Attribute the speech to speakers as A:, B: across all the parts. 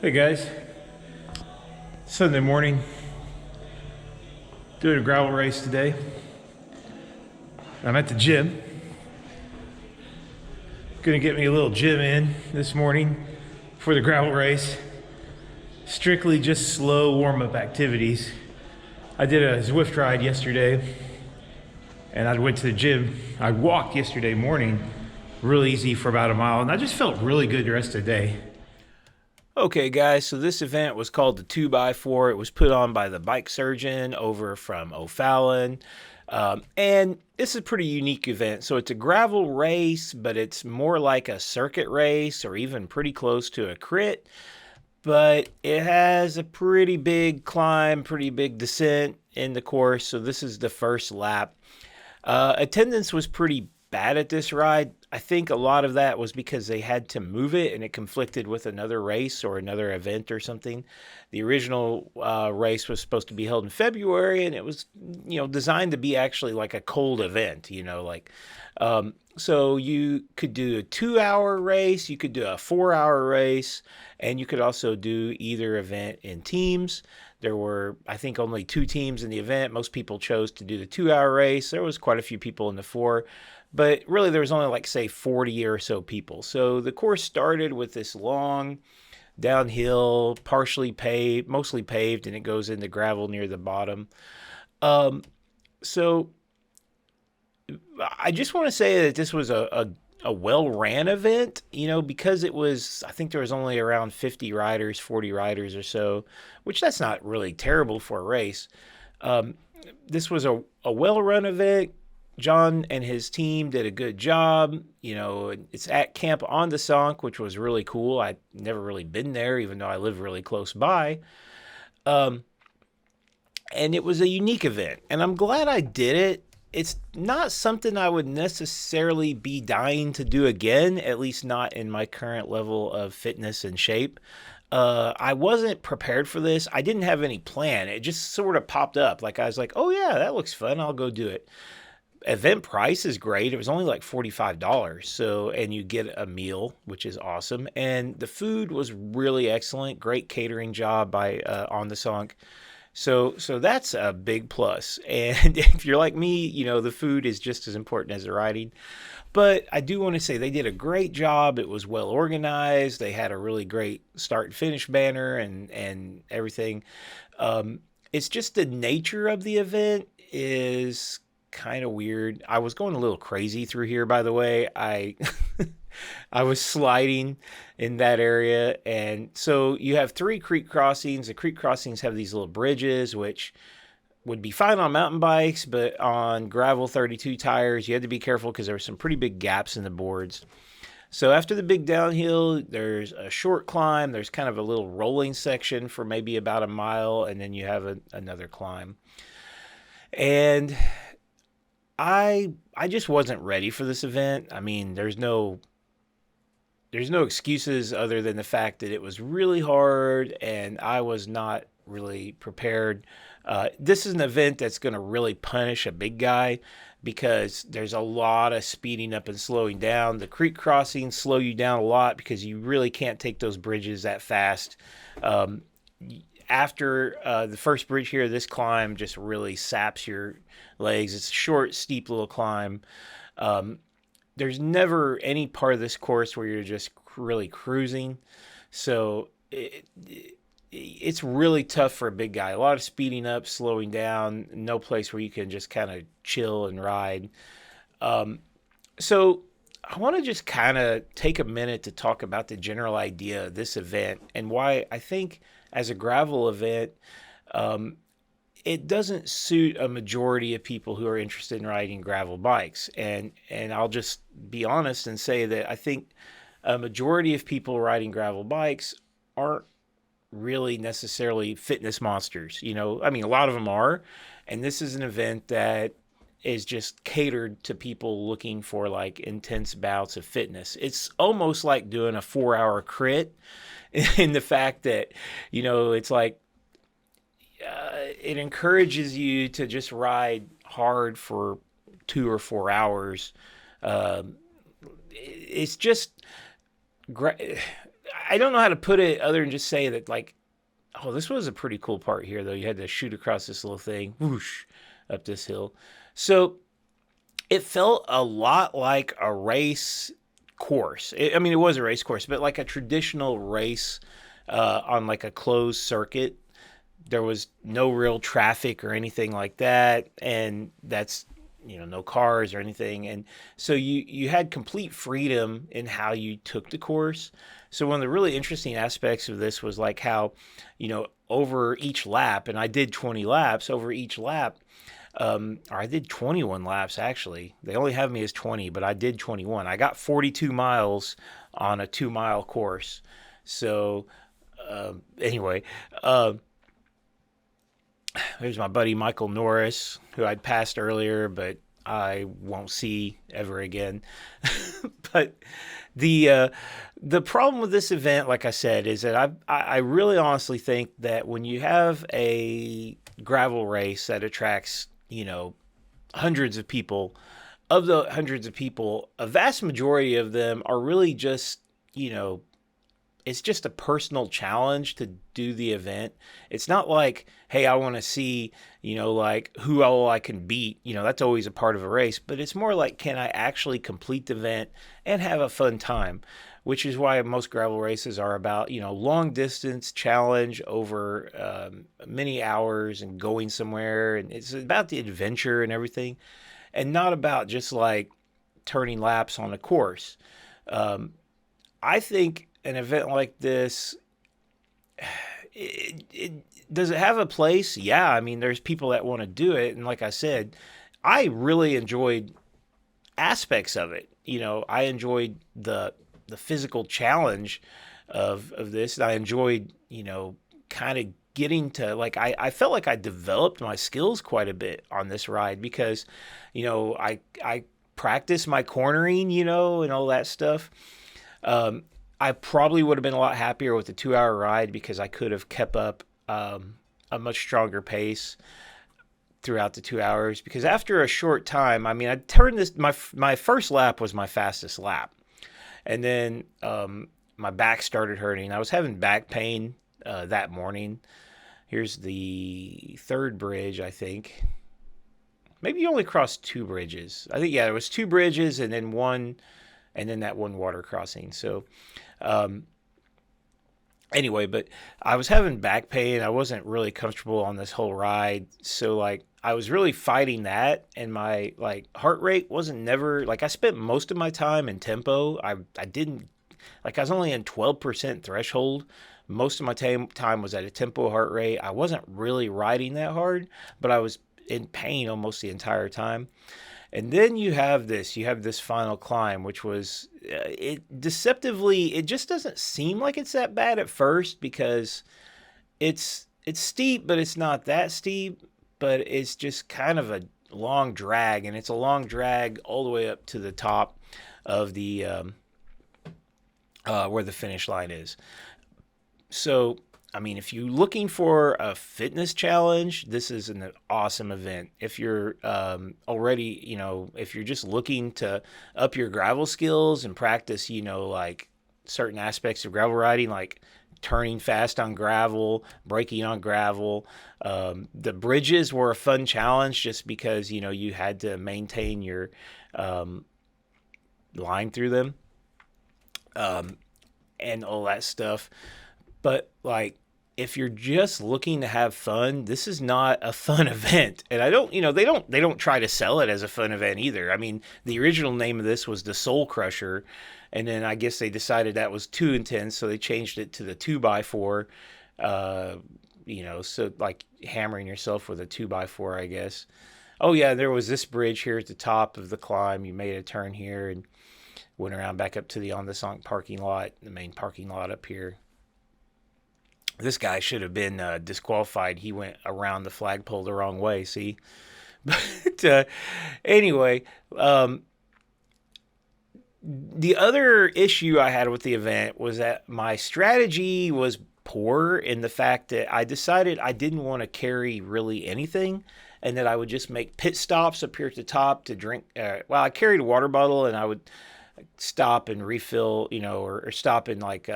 A: Hey guys, Sunday morning, doing a gravel race today. I'm at the gym. Gonna get me a little gym in this morning for the gravel race. Strictly just slow warm-up activities. I did a Zwift ride yesterday and I went to the gym. I walked yesterday morning, real easy for about a mile, and I just felt really good the rest of the day. Okay, guys, so this event was called the 2x4. It was put on by the bike surgeon over from O'Fallon. And it's a pretty unique event. So it's a gravel race, but it's more like a circuit race or even pretty close to a crit. But it has a pretty big climb, pretty big descent in the course. So this is the first lap. Attendance was pretty bad at this ride. I think a lot of that was because they had to move it and it conflicted with another race or another event or something. The original race was supposed to be held in February, and it was, designed to be actually like a cold event, so you could do a 2 hour race, you could do a 4 hour race, and you could also do either event in teams. There were, I think, only 2 teams in the event. Most people chose to do the 2 hour race. There was quite a few people in the 4, but really there was only like, say, 40 or so people. So the course started with this long downhill, partially paved, mostly paved, and it goes into gravel near the bottom. So I just want to say that this was a well-ran event, because it was, I think there was only around 50 riders, 40 riders or so, which that's not really terrible for a race. This was a well-run event. John and his team did a good job. It's at Camp Ondessonk, which was really cool. I'd never really been there, even though I live really close by. And it was a unique event, and I'm glad I did it. It's not something I would necessarily be dying to do again, at least not in my current level of fitness and shape. I wasn't prepared for this. I didn't have any plan. It just sort of popped up. Like, I was like, oh yeah, that looks fun. I'll go do it. Event price is great. It was only like $45. So, and you get a meal, which is awesome. And the food was really excellent. Great catering job by Ondessonk. So that's a big plus. And if you're like me, the food is just as important as the riding. But I do want to say they did a great job. It was well organized. They had a really great start and finish banner and everything. It's just the nature of the event is kind of weird. I was going a little crazy through here, by the way. I I was sliding in that area. And so you have 3 creek crossings. The creek crossings have these little bridges, which would be fine on mountain bikes, but on gravel 32 tires, you had to be careful because there were some pretty big gaps in the boards. So after the big downhill, there's a short climb. There's kind of a little rolling section for maybe about a mile, and then you have another climb. And I just wasn't ready for this event. I mean, there's no excuses other than the fact that it was really hard and I was not really prepared. This is an event that's going to really punish a big guy because there's a lot of speeding up and slowing down. The creek crossings slow you down a lot because you really can't take those bridges that fast. After the first bridge here, this climb just really saps your legs. It's a short, steep little climb. There's never any part of this course where you're just really cruising. So it's really tough for a big guy. A lot of speeding up, slowing down, no place where you can just kind of chill and ride. So I want to just kind of take a minute to talk about the general idea of this event and why I think as a gravel event, it doesn't suit a majority of people who are interested in riding gravel bikes. And I'll just be honest and say that I think a majority of people riding gravel bikes aren't really necessarily fitness monsters. I mean, a lot of them are. And this is an event that is just catered to people looking for like intense bouts of fitness. It's almost like doing a 4 hour crit in the fact that, it's like, it encourages you to just ride hard for 2 or 4 hours. It's just I don't know how to put it other than just say that, like, oh, this was a pretty cool part here, though. You had to shoot across this little thing, whoosh, up this hill. So it felt a lot like a race course. I mean, it was a race course, but like a traditional race on like a closed circuit. There was no real traffic or anything like that, and that's, no cars or anything. And so you had complete freedom in how you took the course. So one of the really interesting aspects of this was like how, over each lap, and I did 20 laps over each lap, or I did 21 laps actually. They only have me as 20, but I did 21. I got 42 miles on a 2 mile course. So anyway, there's my buddy Michael Norris, who I'd passed earlier, but I won't see ever again. But the problem with this event, like I said, is that I really honestly think that when you have a gravel race that attracts, hundreds of people, of the hundreds of people, a vast majority of them are really just, it's just a personal challenge to do the event. It's not like, hey, I want to see, like who all I can beat. That's always a part of a race, but it's more like, can I actually complete the event and have a fun time? Which is why most gravel races are about, long distance challenge over many hours and going somewhere. And it's about the adventure and everything, and not about just like turning laps on a course. I think an event like this, does it have a place? Yeah, I mean, there's people that want to do it, and like I said, I really enjoyed aspects of it. I enjoyed the physical challenge of this. I enjoyed, kind of getting to, like, I felt like I developed my skills quite a bit on this ride because, I practiced my cornering, and all that stuff. I probably would have been a lot happier with a 2 hour ride because I could have kept up a much stronger pace throughout the 2 hours. Because after a short time, I mean, I turned this, my first lap was my fastest lap. And then my back started hurting. I was having back pain that morning. Here's the third bridge, I think. Maybe you only crossed two bridges. I think, yeah, there was two bridges and then one, and then that one water crossing. So anyway, but I was having back pain. I wasn't really comfortable on this whole ride. So like I was really fighting that, and my like heart rate wasn't never like, I spent most of my time in tempo. I didn't, like, I was only in 12% threshold. Most of my time was at a tempo heart rate. I wasn't really riding that hard, but I was in pain almost the entire time. And then you have this final climb, which was, it deceptively, it just doesn't seem like it's that bad at first because it's steep, but it's not that steep, but it's just kind of a long drag, and it's a long drag all the way up to the top of the, where the finish line is. So, I mean, if you're looking for a fitness challenge, this is an awesome event. If you're already, if you're just looking to up your gravel skills and practice, like certain aspects of gravel riding, like turning fast on gravel, braking on gravel. The bridges were a fun challenge just because, you had to maintain your line through them and all that stuff. But like, if you're just looking to have fun, this is not a fun event. And I don't, they don't try to sell it as a fun event either. I mean, the original name of this was the Soul Crusher, and then I guess they decided that was too intense, so they changed it to the 2x4. So like hammering yourself with a 2x4, I guess. Oh yeah, there was this bridge here at the top of the climb. You made a turn here and went around back up to the Ondessonk parking lot, the main parking lot up here. This guy should have been disqualified. He went around the flagpole the wrong way, see? But anyway, the other issue I had with the event was that my strategy was poor in the fact that I decided I didn't want to carry really anything, and that I would just make pit stops up here at the top to drink. I carried a water bottle, and I would stop and refill, or stop and like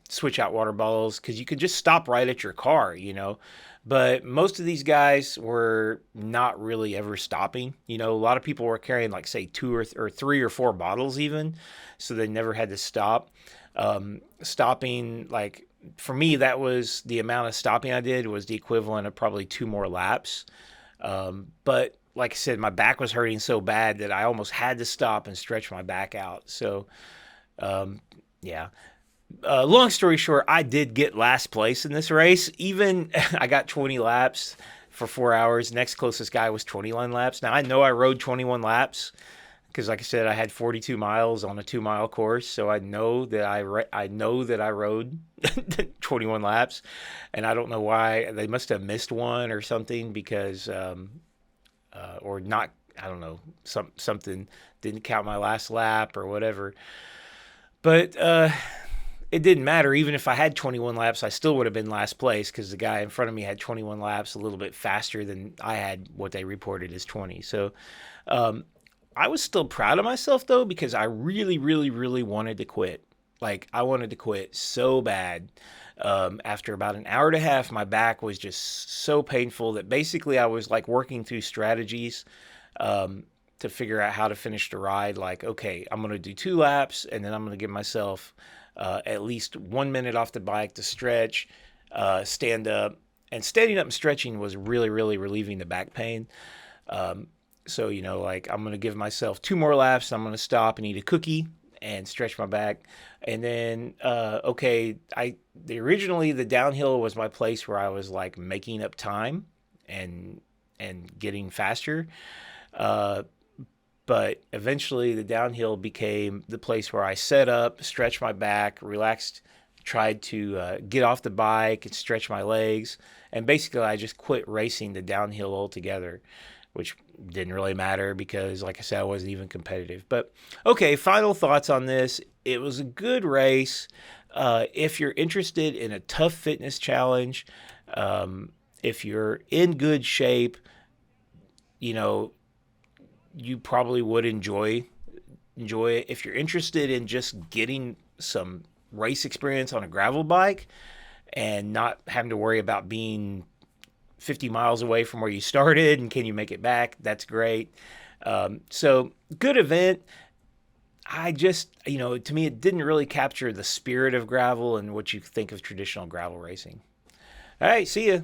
A: switch out water bottles because you could just stop right at your car, you know. But most of these guys were not really ever stopping. You know, a lot of people were carrying like say or three or four bottles even, so they never had to stop. Stopping like for me, that was the amount of stopping I did was the equivalent of probably two more laps. But like I said, my back was hurting so bad that I almost had to stop and stretch my back out. So yeah. Long story short, I did get last place in this race. Even I got 20 laps for 4 hours. Next closest guy was 21 laps. Now I know I rode 21 laps because, like I said, I had 42 miles on a 2 mile course, so I know that I know that I rode 21 laps, and I don't know why they must have missed one or something because or not. I don't know, something didn't count my last lap or whatever. But it didn't matter. Even if I had 21 laps, I still would have been last place because the guy in front of me had 21 laps, a little bit faster than I had what they reported as 20. So I was still proud of myself, though, because I really, really, really wanted to quit. Like, I wanted to quit so bad. After about an hour and a half, my back was just so painful that basically I was like working through strategies to figure out how to finish the ride. Like, okay, I'm going to do 2 laps and then I'm going to give myself at least 1 minute off the bike to stretch, stand up. And standing up and stretching was really, really relieving the back pain. So, you know, like I'm going to give myself 2 more laps. I'm going to stop and eat a cookie and stretch my back. And then, okay, originally the downhill was my place where I was like making up time and getting faster. But eventually the downhill became the place where I set up, stretched my back, relaxed, tried to get off the bike and stretch my legs. And basically I just quit racing the downhill altogether, which didn't really matter because, like I said, I wasn't even competitive. But okay, final thoughts on this. It was a good race. If you're interested in a tough fitness challenge, if you're in good shape, you know, you probably would enjoy it. If you're interested in just getting some race experience on a gravel bike and not having to worry about being 50 miles away from where you started and can you make it back, that's great. So good event. I just, you know, to me, it didn't really capture the spirit of gravel and what you think of traditional gravel racing. All right, see ya.